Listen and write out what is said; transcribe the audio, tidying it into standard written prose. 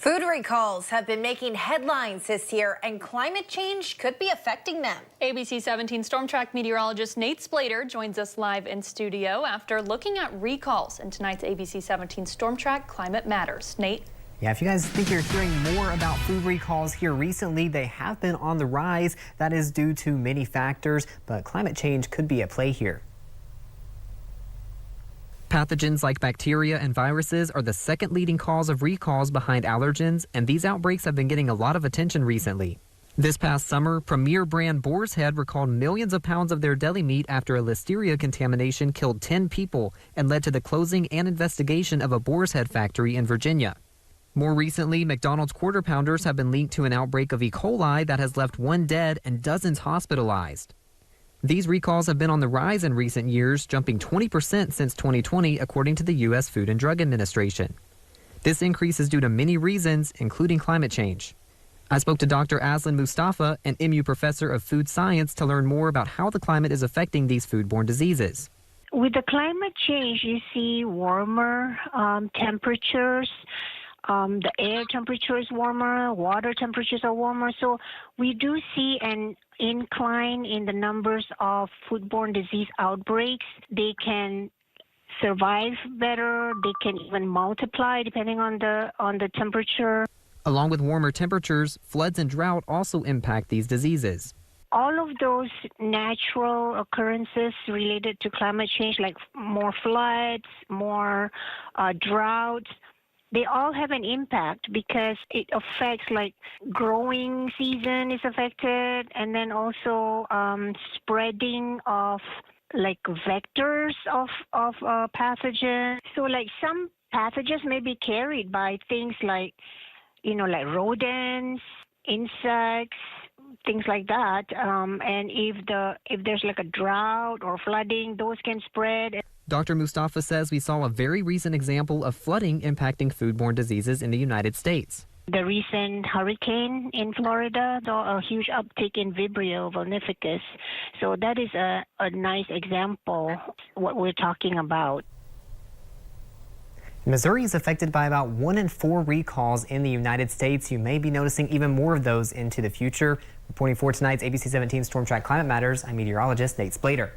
Food recalls have been making headlines this year, and climate change could be affecting them. ABC 17 Storm Track meteorologist Nate Splater joins us live in studio after looking at recalls in tonight's ABC 17 Storm Track Climate Matters. Nate? Yeah, if you guys think you're hearing more about food recalls here recently, they have been on the rise. That is due to many factors, but climate change could be at play here. Pathogens like bacteria and viruses are the second leading cause of recalls behind allergens, and these outbreaks have been getting a lot of attention recently. This past summer, Premier brand Boar's Head recalled millions of pounds of their deli meat after a listeria contamination killed 10 people and led to the closing and investigation of a Boar's Head factory in Virginia. More recently, McDonald's Quarter Pounders have been linked to an outbreak of E. coli that has left one dead and dozens hospitalized. These recalls have been on the rise in recent years, jumping 20% since 2020, according to the U.S. Food and Drug Administration. This increase is due to many reasons, including climate change. I spoke to Dr. Aslan Mustafa, an MU professor of food science, to learn more about how the climate is affecting these foodborne diseases. With the climate change, you see warmer temperatures. The air temperature is warmer, water temperatures are warmer. So we do see an incline in the numbers of foodborne disease outbreaks. They can survive better. They can even multiply depending on the temperature. Along with warmer temperatures, floods and drought also impact these diseases. All of those natural occurrences related to climate change, like more floods, more droughts, they all have an impact because it affects, like, growing season is affected, and then also spreading of, like, vectors of pathogens. So, like, some pathogens may be carried by things like, like rodents, insects, things like that. And if there's like a drought or flooding, those can spread. Dr. Mustafa says we saw a very recent example of flooding impacting foodborne diseases in the United States. The recent hurricane in Florida saw a huge uptick in Vibrio vulnificus. So that is a nice example of what we're talking about. Missouri is affected by about 1 in 4 recalls in the United States. You may be noticing even more of those into the future. Reporting for tonight's ABC 17 Storm Track Climate Matters, I'm meteorologist Nate Splater.